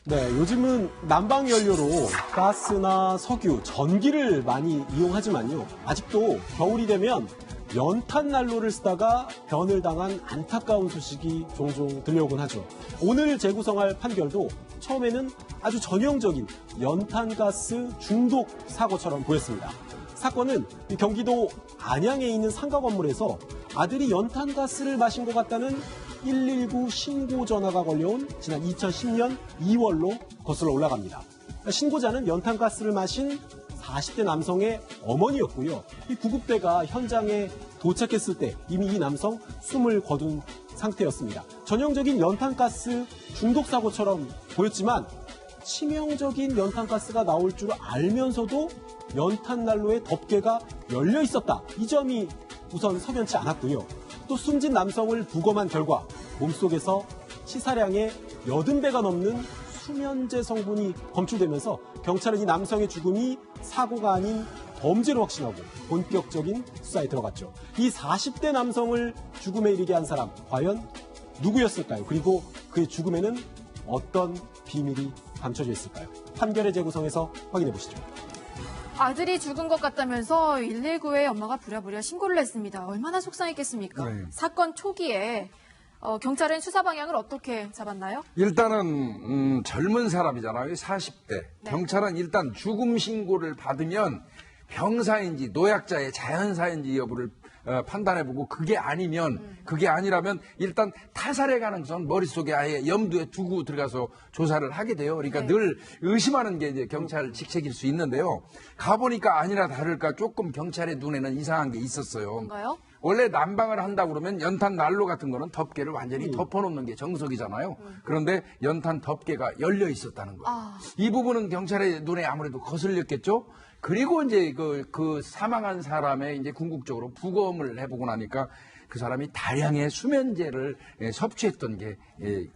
네, 요즘은 난방 연료로 가스나 석유, 전기를 많이 이용하지만요. 아직도 겨울이 되면 연탄 난로를 쓰다가 변을 당한 안타까운 소식이 종종 들려오곤 하죠. 오늘 재구성할 판결도 처음에는 아주 전형적인 연탄가스 중독 사고처럼 보였습니다. 사건은 경기도 안양에 있는 상가 건물에서 아들이 연탄가스를 마신 것 같다는 119 신고 전화가 걸려온 지난 2010년 2월로 거슬러 올라갑니다. 신고자는 연탄가스를 마신 40대 남성의 어머니였고요. 이 구급대가 현장에 도착했을 때 이미 이 남성 숨을 거둔 상태였습니다. 전형적인 연탄가스 중독 사고처럼 보였지만 치명적인 연탄가스가 나올 줄 알면서도 연탄난로의 덮개가 열려 있었다. 이 점이 우선 석연치 않았고요. 또 숨진 남성을 부검한 결과 몸속에서 치사량의 80배가 넘는 수면제 성분이 검출되면서 경찰은 이 남성의 죽음이 사고가 아닌 범죄로 확신하고 본격적인 수사에 들어갔죠. 이 40대 남성을 죽음에 이르게 한 사람 과연 누구였을까요? 그리고 그의 죽음에는 어떤 비밀이 감춰져 있을까요? 판결의 재구성에서 확인해 보시죠. 아들이 죽은 것 같다면서 119에 엄마가 부랴부랴 신고를 했습니다. 얼마나 속상했겠습니까? 네. 사건 초기에 경찰은 수사 방향을 어떻게 잡았나요? 일단은 젊은 사람이잖아요. 40대. 네. 경찰은 일단 죽음 신고를 받으면 병사인지 노약자의 자연사인지 여부를 판단해보고 그게 아니라면 일단 타살의 가능성은 머릿속에 아예 염두에 두고 들어가서 조사를 하게 돼요. 그러니까 네. 늘 의심하는 게 이제 경찰 직책일 수 있는데요. 가보니까 아니나 다를까 조금 경찰의 눈에는 이상한 게 있었어요. 뭔가요? 원래 난방을 한다고 그러면 연탄 난로 같은 거는 덮개를 완전히 덮어놓는 게 정석이잖아요. 그런데 연탄 덮개가 열려 있었다는 거예요. 이 부분은 경찰의 눈에 아무래도 거슬렸겠죠. 그리고 이제 그 사망한 사람의 이제 궁극적으로 부검을 해보고 나니까 그 사람이 다량의 수면제를 섭취했던 게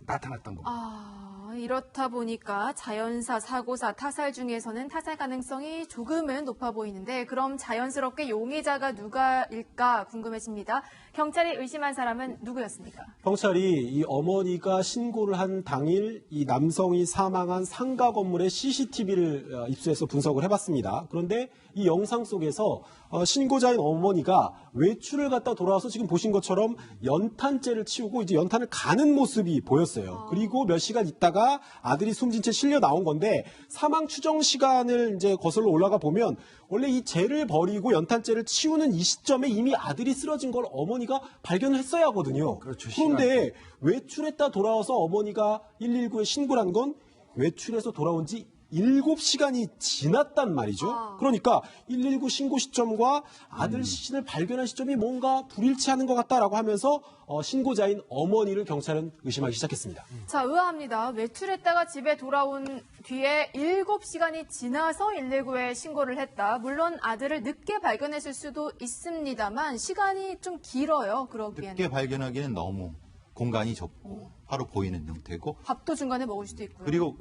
나타났던 겁니다. 이렇다 보니까 자연사, 사고사, 타살 중에서는 타살 가능성이 조금은 높아 보이는데 그럼 자연스럽게 용의자가 누가일까 궁금해집니다. 경찰이 의심한 사람은 누구였습니까? 경찰이 이 어머니가 신고를 한 당일 이 남성이 사망한 상가 건물의 CCTV를 입수해서 분석을 해봤습니다. 그런데 이 영상 속에서 신고자인 어머니가 외출을 갔다 돌아와서 지금 보신 것처럼 연탄재를 치우고 이제 연탄을 가는 모습이 보였어요. 그리고 몇 시간 있다가 아들이 숨진 채 실려 나온 건데 사망 추정 시간을 이제 거슬러 올라가 보면 원래 이 재를 버리고 연탄재를 치우는 이 시점에 이미 아들이 쓰러진 걸 어머니가 발견을 했어야 하거든요. 그렇죠, 그런데 외출했다 돌아와서 어머니가 119에 신고를 한 건 외출해서 돌아온 지 7시간이 지났단 말이죠. 그러니까 119 신고 시점과 아들 시신을 발견한 시점이 뭔가 불일치하는 것 같다라고 하면서 신고자인 어머니를 경찰은 의심하기 시작했습니다. 자, 의아합니다. 외출했다가 집에 돌아온 뒤에 7시간이 지나서 119에 신고를 했다. 물론 아들을 늦게 발견했을 수도 있습니다만 시간이 좀 길어요. 그러기에는. 늦게 발견하기는 너무 공간이 좁고 바로 보이는 형태고 밥도 중간에 먹을 수도 있고요. 그리고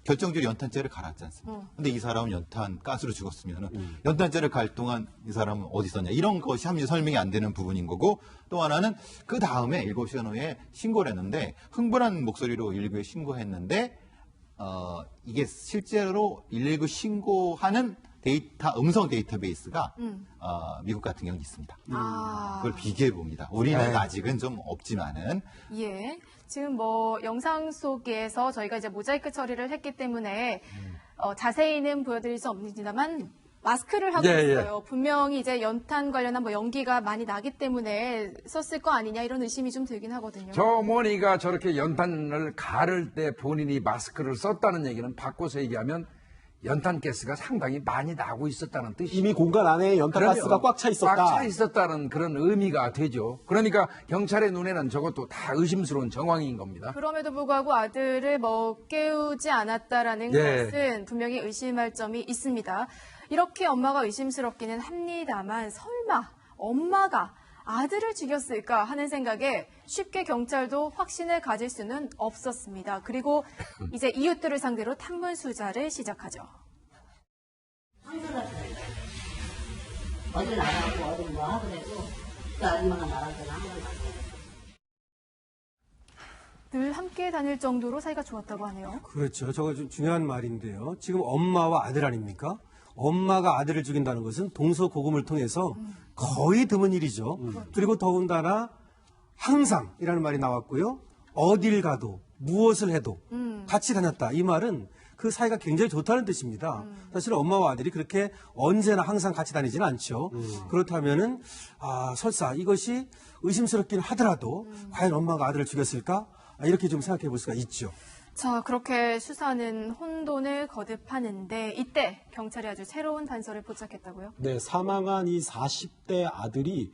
결정적으로 연탄재를 갈았지 않습니까? 근데 이 사람은 연탄 가스로 죽었으면 연탄재를 갈 동안 이 사람은 어디 있었냐 이런 것이 함께 설명이 안 되는 부분인 거고 또 하나는 그 다음에 7시간 후에 신고를 했는데 흥분한 목소리로 119에 신고했는데 이게 실제로 119 신고하는 음성 데이터베이스가 미국 같은 경우는 있습니다. 그걸 비교해 봅니다. 우리는 아직은 좀 없지만은. 예. 지금 영상 속에서 저희가 이제 모자이크 처리를 했기 때문에 자세히는 보여드릴 수 없습니다만 마스크를 하고 있어요. 분명히 이제 연탄 관련한 연기가 많이 나기 때문에 썼을 거 아니냐 이런 의심이 좀 들긴 하거든요. 저 어머니가 저렇게 연탄을 가를 때 본인이 마스크를 썼다는 얘기는 바꿔서 얘기하면 연탄가스가 상당히 많이 나고 있었다는 뜻이죠. 이미 공간 안에 연탄가스가 꽉 차 있었다. 꽉 차 있었다는 그런 의미가 되죠. 그러니까 경찰의 눈에는 저것도 다 의심스러운 정황인 겁니다. 그럼에도 불구하고 아들을 깨우지 않았다라는 것은 분명히 의심할 점이 있습니다. 이렇게 엄마가 의심스럽기는 합니다만 설마 엄마가 아들을 죽였을까 하는 생각에 쉽게 경찰도 확신을 가질 수는 없었습니다. 그리고 이제 이웃들을 상대로 탐문 수사를 시작하죠. 어디 나가고 어디 뭐 하고 그래도 그 아줌마가 나가서 한 번. 늘 함께 다닐 정도로 사이가 좋았다고 하네요. 그렇죠. 저거 좀 중요한 말인데요. 지금 엄마와 아들 아닙니까? 엄마가 아들을 죽인다는 것은 동서고금을 통해서 거의 드문 일이죠. 그리고 더군다나 항상이라는 말이 나왔고요. 어딜 가도 무엇을 해도 같이 다녔다. 이 말은 그 사이가 굉장히 좋다는 뜻입니다. 사실 엄마와 아들이 그렇게 언제나 항상 같이 다니지는 않죠. 그렇다면은 설사 이것이 의심스럽긴 하더라도 과연 엄마가 아들을 죽였을까? 이렇게 좀 생각해 볼 수가 있죠. 자, 그렇게 수사는 혼돈을 거듭하는데 이때 경찰이 아주 새로운 단서를 포착했다고요? 네, 사망한 이 40대 아들이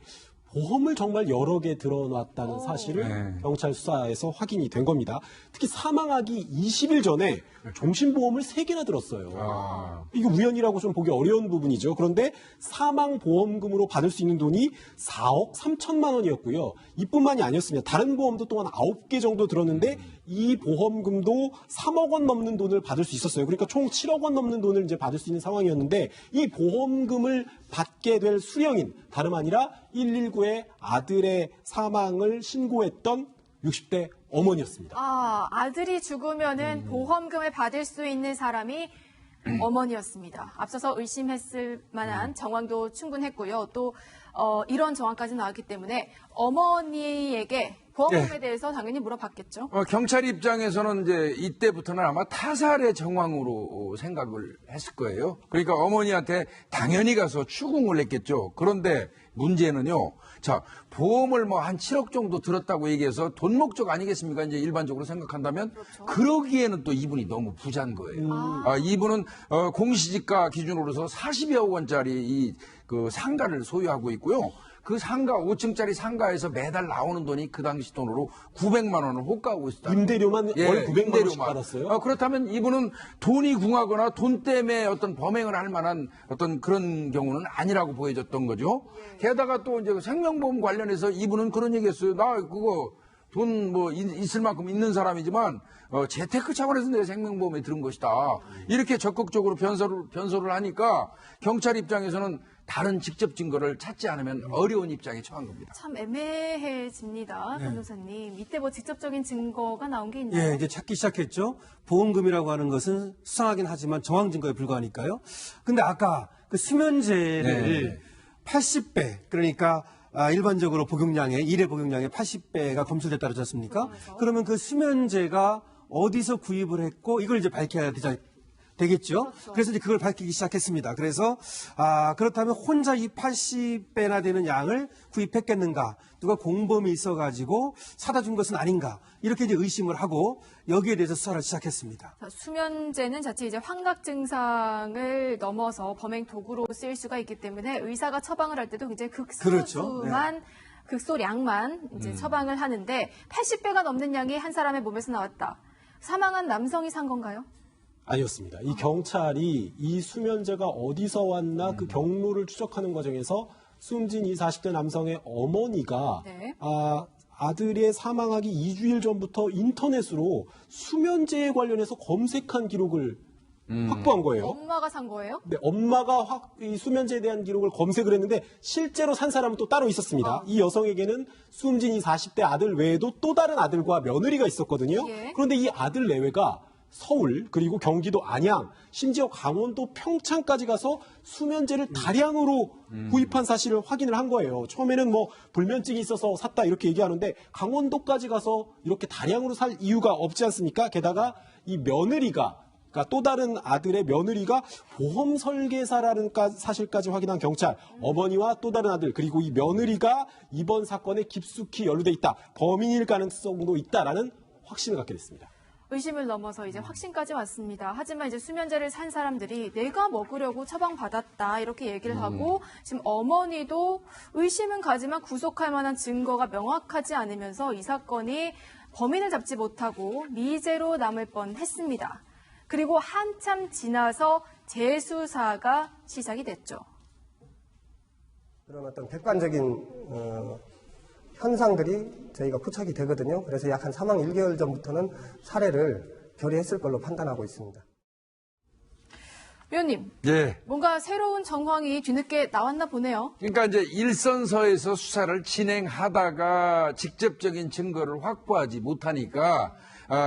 보험을 정말 여러 개 들어놨다는 사실을 경찰 수사에서 확인이 된 겁니다. 특히 사망하기 20일 전에 종신보험을 3개나 들었어요. 이게 우연이라고 좀 보기 어려운 부분이죠. 그런데 사망보험금으로 받을 수 있는 돈이 4억 3천만 원이었고요. 이뿐만이 아니었습니다. 다른 보험도 또한 9개 정도 들었는데 이 보험금도 3억 원 넘는 돈을 받을 수 있었어요. 그러니까 총 7억 원 넘는 돈을 이제 받을 수 있는 상황이었는데 이 보험금을 받게 될 수령인 다름 아니라 119에 아들의 사망을 신고했던 60대 어머니였습니다. 아들이 죽으면은 보험금을 받을 수 있는 사람이 어머니였습니다. 앞서서 의심했을 만한 정황도 충분했고요. 또 이런 정황까지 나왔기 때문에 어머니에게 보험금에 대해서 당연히 물어봤겠죠. 경찰 입장에서는 이제 이때부터는 아마 타살의 정황으로 생각을 했을 거예요. 그러니까 어머니한테 당연히 가서 추궁을 했겠죠. 그런데 문제는요. 자, 보험을 뭐 한 7억 정도 들었다고 얘기해서 돈 목적 아니겠습니까? 이제 일반적으로 생각한다면 그러기에는 또 이분이 너무 부자인 거예요. 이분은 공시지가 기준으로서 40여억 원짜리 그 상가를 소유하고 있고요. 그 상가 5층짜리 상가에서 매달 나오는 돈이 그 당시 돈으로 900만 원을 호가하고 있었다. 임대료만 월 900만 원씩 받았어요? 그렇다면 이분은 돈이 궁하거나 돈 때문에 어떤 범행을 할 만한 어떤 그런 경우는 아니라고 보여졌던 거죠. 게다가 또 이제 생명보험 관련해서 이분은 그런 얘기했어요. 나 그거 돈 뭐 있을 만큼 있는 사람이지만 재테크 차원에서 내가 생명보험에 들은 것이다. 이렇게 적극적으로 변소를 하니까 경찰 입장에서는 다른 직접 증거를 찾지 않으면 어려운 입장에 처한 겁니다. 참 애매해집니다, 변호사님. 이때 뭐 직접적인 증거가 나온 게 있나요? 예, 이제 찾기 시작했죠. 보험금이라고 하는 것은 수상하긴 하지만 정황 증거에 불과하니까요. 근데 아까 그 수면제를 80배, 그러니까 일반적으로 복용량의, 일회 복용량의 80배가 검출됐다 그러지 않습니까? 그러면 그 수면제가 어디서 구입을 했고 이걸 이제 밝혀야 되겠죠. 그래서 이제 그걸 밝히기 시작했습니다. 그래서 그렇다면 혼자 이 80배나 되는 양을 구입했겠는가? 누가 공범이 있어가지고 사다 준 것은 아닌가? 이렇게 이제 의심을 하고 여기에 대해서 수사를 시작했습니다. 수면제는 자칫 이제 환각 증상을 넘어서 범행 도구로 쓰일 수가 있기 때문에 의사가 처방을 할 때도 굉장히 극소수만 극소량만 이제 처방을 하는데 80배가 넘는 양이 한 사람의 몸에서 나왔다. 사망한 남성이 산 건가요? 아니었습니다. 이 경찰이 이 수면제가 어디서 왔나 그 경로를 추적하는 과정에서 숨진 이 40대 남성의 어머니가 아들의 사망하기 2주일 전부터 인터넷으로 수면제에 관련해서 검색한 기록을 확보한 거예요. 엄마가 산 거예요? 네, 엄마가 이 수면제에 대한 기록을 검색을 했는데 실제로 산 사람은 또 따로 있었습니다. 이 여성에게는 숨진 이 40대 아들 외에도 또 다른 아들과 며느리가 있었거든요. 그런데 이 아들 내외가 서울 그리고 경기도 안양 심지어 강원도 평창까지 가서 수면제를 다량으로 구입한 사실을 확인을 한 거예요. 처음에는 뭐 불면증이 있어서 샀다 이렇게 얘기하는데 강원도까지 가서 이렇게 다량으로 살 이유가 없지 않습니까? 게다가 이 며느리가 그러니까 또 다른 아들의 며느리가 보험 설계사라는 사실까지 확인한 경찰, 어머니와 또 다른 아들 그리고 이 며느리가 이번 사건에 깊숙이 연루돼 있다. 범인일 가능성도 있다라는 확신을 갖게 됐습니다. 의심을 넘어서 이제 확신까지 왔습니다. 하지만 이제 수면제를 산 사람들이 내가 먹으려고 처방받았다 이렇게 얘기를 하고 지금 어머니도 의심은 가지만 구속할 만한 증거가 명확하지 않으면서 이 사건이 범인을 잡지 못하고 미제로 남을 뻔했습니다. 그리고 한참 지나서 재수사가 시작이 됐죠. 그런 어떤 객관적인 현상들이 저희가 포착이 되거든요. 그래서 약 한 사망 1개월 전부터는 살해를 결의했을 걸로 판단하고 있습니다. 위원님, 예. 뭔가 새로운 정황이 뒤늦게 나왔나 보네요. 그러니까 이제 일선서에서 수사를 진행하다가 직접적인 증거를 확보하지 못하니까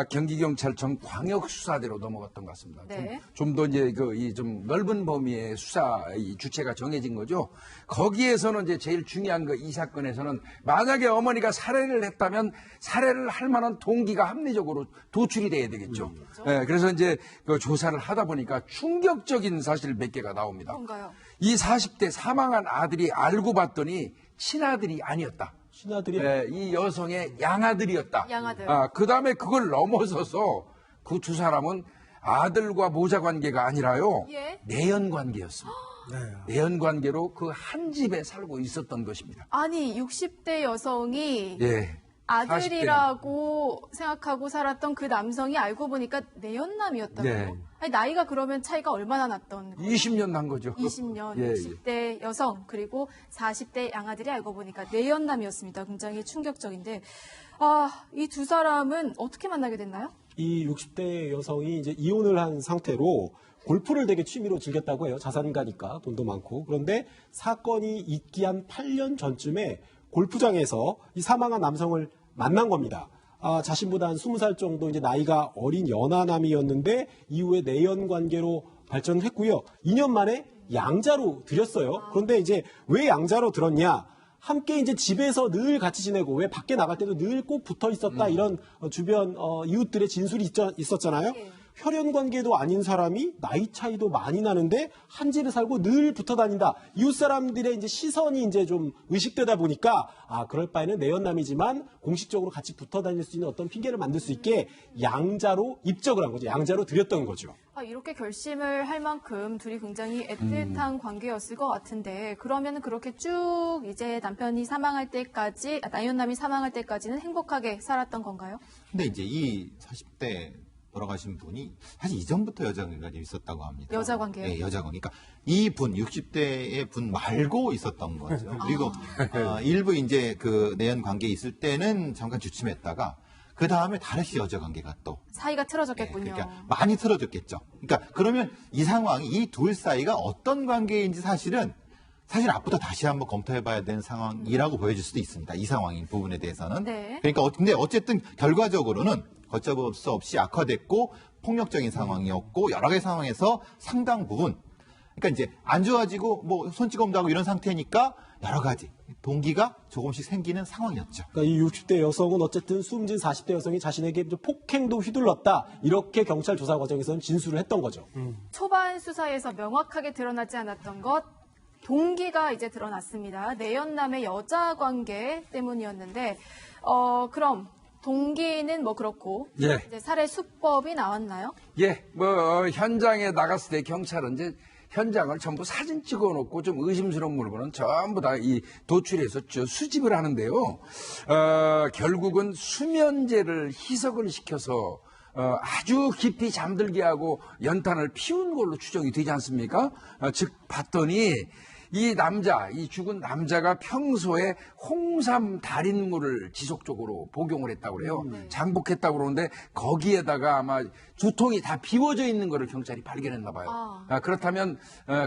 경기경찰청 광역수사대로 넘어갔던 것 같습니다. 네. 좀 더 이제 좀 넓은 범위의 수사 이 주체가 정해진 거죠. 거기에서는 이제 제일 중요한 거 이 사건에서는 만약에 어머니가 살해를 했다면 살해를 할 만한 동기가 합리적으로 도출이 돼야 되겠죠. 예, 그래서 이제 그 조사를 하다 보니까 충격적인 사실 몇 개가 나옵니다. 뭔가요? 이 40대 사망한 아들이 알고 봤더니 친아들이 아니었다. 신하들이 이 여성의 양아들이었다. 양아들. 그 다음에 그걸 넘어서서 그 두 사람은 아들과 모자 관계가 아니라요. 예. 내연 관계였습니다. 네. 내연 관계로 그 한 집에 살고 있었던 것입니다. 아니, 60대 여성이 예. 아들이라고 생각하고 살았던 그 남성이 알고 보니까 내연남이었다고요? 네. 아니, 나이가 그러면 차이가 얼마나 났던 거예요? 20년 난 거죠. 20년, 예, 예. 60대 여성, 그리고 40대 양아들이 알고 보니까 내연남이었습니다. 굉장히 충격적인데, 이 두 사람은 어떻게 만나게 됐나요? 이 60대 여성이 이제 이혼을 한 상태로 골프를 되게 취미로 즐겼다고 해요. 자산가니까 돈도 많고. 그런데 사건이 있기 한 8년 전쯤에 골프장에서 이 사망한 남성을 만난 겁니다. 자신보다 한 20살 정도 이제 나이가 어린 연하남이었는데 이후에 내연 관계로 발전을 했고요. 2년 만에 양자로 들였어요. 그런데 이제 왜 양자로 들었냐? 함께 이제 집에서 늘 같이 지내고 왜 밖에 나갈 때도 늘 꼭 붙어 있었다 이런 주변 이웃들의 진술이 있었잖아요. 예. 혈연 관계도 아닌 사람이 나이 차이도 많이 나는데 한 집에 살고 늘 붙어 다닌다. 이웃 사람들의 이제 시선이 이제 좀 의식되다 보니까 그럴 바에는 내연남이지만 공식적으로 같이 붙어 다닐 수 있는 어떤 핑계를 만들 수 있게 양자로 입적을 한 거죠. 양자로 들였던 거죠. 이렇게 결심을 할 만큼 둘이 굉장히 애틋한 관계였을 것 같은데, 그러면 그렇게 쭉 이제 남편이 사망할 때까지, 내연남이 사망할 때까지는 행복하게 살았던 건가요? 근데 이제 이 40대 돌아가신 분이 사실 이전부터 여자 관계가 있었다고 합니다. 여자 관계요? 네, 여자 관계. 그러니까 이 분, 60대의 분 말고 있었던 거죠. 그리고 일부 이제 그 내연 관계에 있을 때는 잠깐 주춤했다가 그 다음에 다시 여자 관계가 또 사이가 틀어졌겠군요. 그러니까 많이 틀어졌겠죠. 그러니까 그러면 이 상황이 이 둘 사이가 어떤 관계인지 사실 앞부터 다시 한번 검토해봐야 되는 상황이라고 보여질 수도 있습니다. 이 상황인 부분에 대해서는. 네. 그러니까 근데 어쨌든 결과적으로는 걷잡을 수 없이 악화됐고 폭력적인 상황이었고 여러 개의 상황에서 상당 부분 그러니까 이제 안 좋아지고 뭐 손찌검도 하고 이런 상태니까 여러 가지 동기가 조금씩 생기는 상황이었죠. 그러니까 이 60대 여성은 어쨌든 숨진 40대 여성이 자신에게 폭행도 휘둘렀다. 이렇게 경찰 조사 과정에서는 진술을 했던 거죠. 초반 수사에서 명확하게 드러나지 않았던 것, 동기가 이제 드러났습니다. 내연남의 여자 관계 때문이었는데, 그럼 동기는 뭐 그렇고, 예. 이제 살해 수법이 나왔나요? 예, 현장에 나갔을 때 경찰은 이제 현장을 전부 사진 찍어 놓고 좀 의심스러운 물건은 전부 다 이 도출해서 수집을 하는데요. 결국은 수면제를 희석을 시켜서 아주 깊이 잠들게 하고 연탄을 피운 걸로 추정이 되지 않습니까? 즉 봤더니 이 죽은 남자가 평소에 홍삼 달인물을 지속적으로 복용을 했다고 그래요. 장복했다고 그러는데 거기에다가 아마 두통이 다 비워져 있는 거를 경찰이 발견했나 봐요. 그렇다면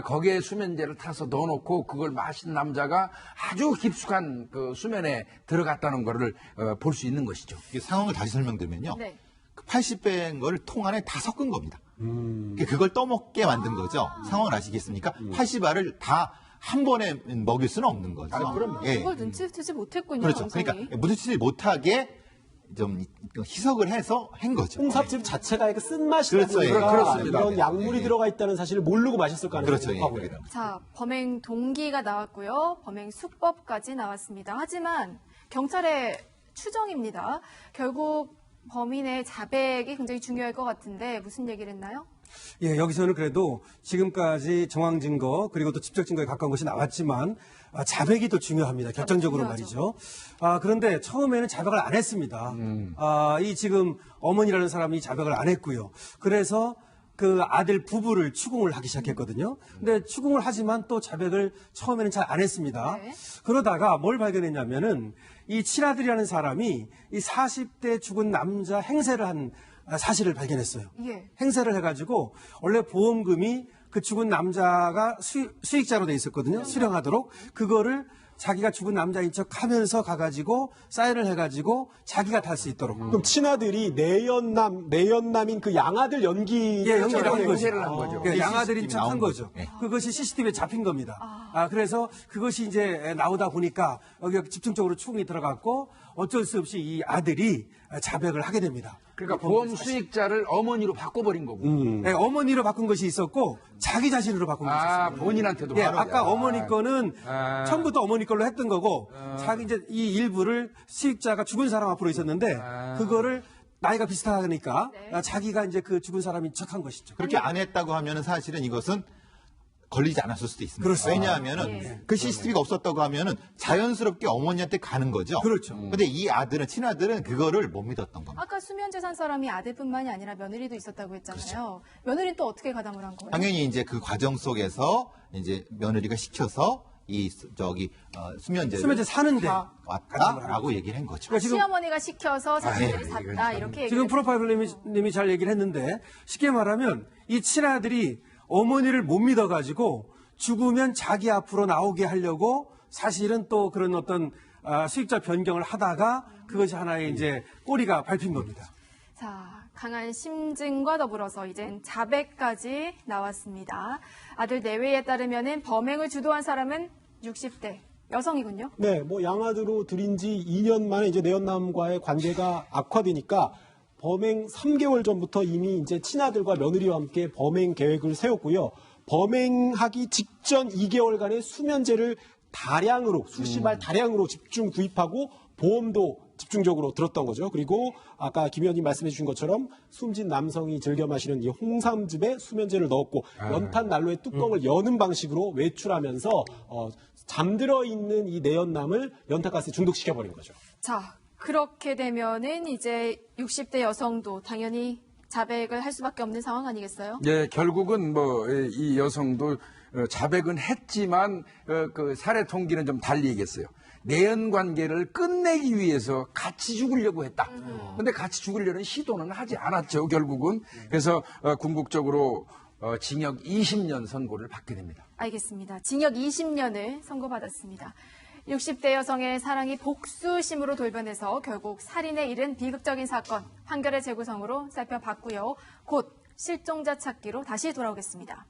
거기에 수면제를 타서 넣어놓고 그걸 마신 남자가 아주 깊숙한 그 수면에 들어갔다는 거를 볼 수 있는 것이죠. 이 상황을 다시 설명드리면요. 네. 그 80배인 거를 통 안에 다 섞은 겁니다. 그걸 떠먹게 만든 거죠. 상황을 아시겠습니까? 80알을 다 한 번에 먹일 수는 없는 거죠. 예. 그걸 눈치채지 못했군요. 그렇죠. 남성이. 그러니까 무드치지 못하게 좀 희석을 해서 한 거죠. 홍삼즙 자체가 그 쓴맛이 그렇죠. 예, 그렇습니다. 이런 약물이 예. 들어가 있다는 사실을 모르고 마셨을 가능성이 그렇죠. 예. 높아 보여요. 자, 범행 동기가 나왔고요. 범행 수법까지 나왔습니다. 하지만 경찰의 추정입니다. 결국 범인의 자백이 굉장히 중요할 것 같은데 무슨 얘기를 했나요? 예, 여기서는 그래도 지금까지 정황 증거 그리고 또 직접 증거에 가까운 것이 나왔지만 자백이 더 중요합니다. 결정적으로 중요하죠. 말이죠. 그런데 처음에는 자백을 안 했습니다. 이 지금 어머니라는 사람이 자백을 안 했고요. 그래서 그 아들 부부를 추궁을 하기 시작했거든요. 근데 추궁을 하지만 또 자백을 처음에는 잘 안 했습니다. 네. 그러다가 뭘 발견했냐면은 이 친아들이라는 사람이 이 40대 죽은 남자 행세를 한 사실을 발견했어요. 예. 행세를 해가지고 원래 보험금이 그 그 죽은 남자가 수익자로 돼 있었거든요. 수령하도록. 그거를 자기가 죽은 남자인 척 하면서 가가지고 사인을 해가지고 자기가 탈 수 있도록. 그럼 친아들이 내연남인 그 양아들 연기를 예, 연기를 한 거죠. 연기를 한 거죠. 그 양아들인 CCTV 척 한 나온 거죠. 거죠. 네. 그것이 CCTV에 잡힌 겁니다. 그래서 그것이 이제 나오다 보니까 여기가 집중적으로 추궁이 들어갔고 어쩔 수 없이 이 아들이 자백을 하게 됩니다. 그러니까 보험 수익자를 어머니로 바꿔버린 거고. 네, 어머니로 바꾼 것이 있었고 자기 자신으로 바꾼 것이 있었어요. 본인한테도. 예, 바로. 아까 어머니 거는 아. 처음부터 어머니 걸로 했던 거고 자기 이제 이 일부를 수익자가 죽은 사람 앞으로 있었는데 그거를 나이가 비슷하니까 자기가 이제 그 죽은 사람인 척한 것이죠. 그렇게 안 했다고 하면은 사실은 이것은 걸리지 않았을 수도 있습니다. 그렇습니다. 왜냐하면은 그 CCTV가 없었다고 하면은 자연스럽게 어머니한테 가는 거죠. 그렇죠. 근데 이 아들은 친아들은 그거를 못 믿었던 겁니다. 아까 수면재산 사람이 아들뿐만이 아니라 며느리도 있었다고 했잖아요. 그렇죠. 며느리는 또 어떻게 가담을 한 거예요? 당연히 이제 그 과정 속에서 이제 며느리가 시켜서 이 수면제를 수면제 사는데 왔다라고 얘기를 한 거죠. 그러니까 지금 시어머니가 시켜서 자신들이 샀다 이렇게 얘기를 지금 프로파일러님이 잘 얘기를 했는데 쉽게 말하면 이 친아들이 어머니를 못 믿어가지고 죽으면 자기 앞으로 나오게 하려고 사실은 또 그런 어떤 수익자 변경을 하다가 그것이 하나의 이제 꼬리가 밟힌 겁니다. 자, 강한 심증과 더불어서 이젠 자백까지 나왔습니다. 아들 내외에 따르면은 범행을 주도한 사람은 60대 여성이군요. 네, 뭐 양아들로 들인 지 2년 만에 이제 내연남과의 관계가 악화되니까 범행 3개월 전부터 이미 이제 친아들과 며느리와 함께 범행 계획을 세웠고요. 범행하기 직전 2개월간의 수면제를 다량으로, 수시발 다량으로 집중 구입하고 보험도 집중적으로 들었던 거죠. 그리고 아까 김 의원님 말씀해 주신 것처럼 숨진 남성이 즐겨 마시는 이 홍삼즙에 수면제를 넣었고 연탄 난로의 뚜껑을 여는 방식으로 외출하면서 잠들어 있는 이 내연남을 연탄가스에 중독시켜버린 거죠. 자, 그렇게 되면은 이제 60대 여성도 당연히 자백을 할 수밖에 없는 상황 아니겠어요? 예, 결국은 뭐 이 여성도 자백은 했지만 그 살해 통기는 좀 달리 얘기했어요. 내연 관계를 끝내기 위해서 같이 죽으려고 했다. 근데 같이 죽으려는 시도는 하지 않았죠, 결국은. 그래서 궁극적으로 징역 20년 선고를 받게 됩니다. 알겠습니다. 징역 20년을 선고받았습니다. 60대 여성의 사랑이 복수심으로 돌변해서 결국 살인에 이른 비극적인 사건 판결의 재구성으로 살펴봤고요. 곧 실종자 찾기로 다시 돌아오겠습니다.